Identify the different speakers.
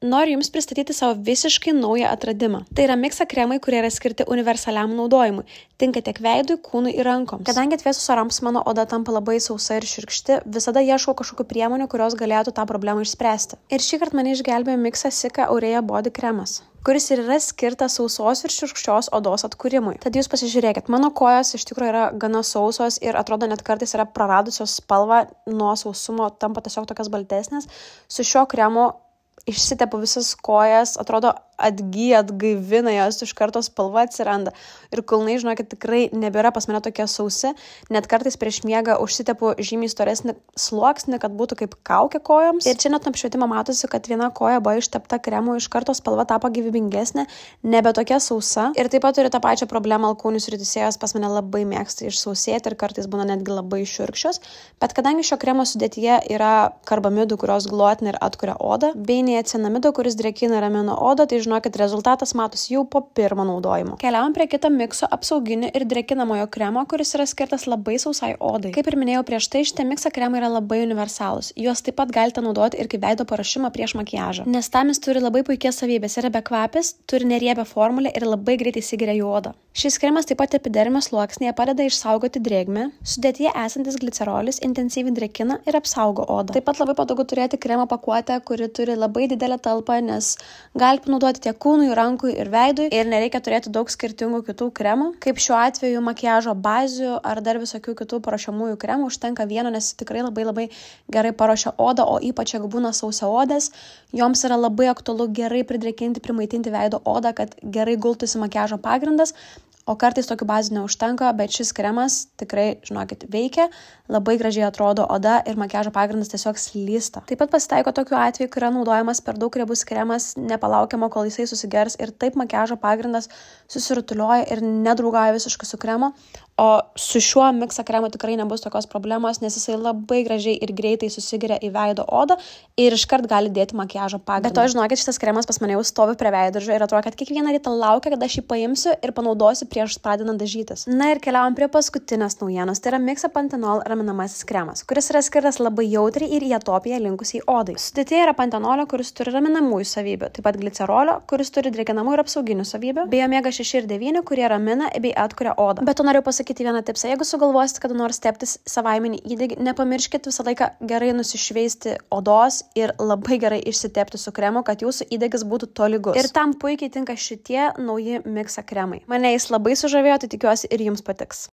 Speaker 1: noriu Jums pristatyti savo visiškai naują atradimą. Tai yra miksa kremai, kurie yra skirti universaliam naudojimui. Tinka tiek veidui, kūnui ir rankoms. Kadangi atvėsus orams mano oda tampa labai sausa ir šiurkšti, visada ieškau kažkokių priemonių, kurios galėtų tą problemą išspręsti. Ir šįkart mane išgelbėjo miksa Sika Aurea body kremas, kuris ir yra skirtas sausos ir šiurkščios odos atkūrimui. Tad jūs pasižiūrėkit, mano kojos iš tikrųjų yra gana sausos ir atrodo net kartais yra praradusios spalvą nuo sausumo, tampa tiesiog tokias baltesnės. Su šiuo kremu išsitepu visas kojas, atrodo atgaivina jas, iš karto spalva atsiranda. Ir kulnai, žinokit, tikrai nebėra pas mane tokie sausi. Net kartais prieš miegą užsitepu žymiai storesnį sluoksnį, kad būtų kaip kaukė kojoms. Ir čia net nuo apšvietimo matosi, kad viena koja buvo ištepta kremu, iš karto spalva tapo gyvybingesnė, nebe tokia sausa. Ir taip pat turi tą pačią problemą alkūnių srityse, jos pas mane labai mėgsta išsausėti ir kartais būna netgi labai šiurkščios. Bet kadangi šio kremo sudėtyje yra karbamidų, kurios gluotina ir atkuria odą, bei niacinamido, kuris drėkina ir ramina odą, tai žinokit, rezultatas matosi jau po pirmo naudojimo. Keliaujam prie kito mikso apsauginio ir drėkinamojo kremo, kuris yra skirtas labai sausai odai. Kaip ir minėjau prieš tai, šitie miksa kremai yra labai universalūs. Juos taip pat galite naudoti ir kaip veido paruošimą prieš makiažą. Nes tam jis turi labai puikias savybės, yra bekvapis, turi neriebią formulę ir labai greitai įsigeria į odą. Šis kremas taip pat epidermės sluoksnėje padeda išsaugoti drėgmę, sudėtyje esantis glicerolis intensyviai drėkina ir apsaugo odą. Taip pat labai patogu turėti kremo pakuotę, kuri turi labai didelę talpą, nes galite panaudoti tiek kūnui, rankui ir veidui ir nereikia turėti daug skirtingų kitų kremų. Kaip šiuo atveju makiažo bazių ar dar visokių kitų paruošiamųjų kremų užtenka vieno, nes tikrai labai gerai paruošia odą, o ypač jeigu būna sausaodės, joms yra labai aktualu gerai pridrėkinti, primaitinti veido odą, kad gerai gultųsi makiažo pagrindas. O kartais tokių bazų neužtenka, bet šis kremas tikrai, žinokit, veikia, labai gražiai atrodo oda ir makiažo pagrindas tiesiog slysta. Taip pat pasitaiko tokių atvejų, kai yra naudojamas per daug riebus kremas, nepalaukiama, kol jisai susigers ir taip makiažo pagrindas susirutulioja ir nedraugauja visiškai su kremu. O su šiuo miksa kremu tikrai nebus tokios problemos, nes jisai labai gražiai ir greitai susigeria į veido odą ir iškart gali dėti makiažo pagrindą. Bet to, žinokit, šitas kremas pas mane jau stovi prie veidrodžio ir atrodo, kad kiekvieną rytą laukia, kada aš jį paimsiu ir panaudosiu prieš pradedant dažytis. Na ir keliaujam prie paskutinės naujienos. Tai yra miksa pantenol raminamasis kremas, kuris yra skirtas labai jautriai ir į atopiją linkusiai odai. Sudėtyje yra pantenolio, kuris turi raminamųjų savybių, taip pat glicerolio, kuris turi drėkinamųjų ir apsauginių savybių, bei omega 6 ir 9, kurie ramina bei atkuria odą. Bet to noriu pasakyti vieną tipsą. Jeigu sugalvosite kada nors teptis savaiminį įdegį, nepamirškit visą laiką gerai nusišveisti odos ir labai gerai išsitepti su kremu, kad jūsų įdegis būtų tolygus. Ir tam puikiai tinka šitie nauji miksa kremai. Mane jis labai sužavėjo, tai tikiuosi ir jums patiks.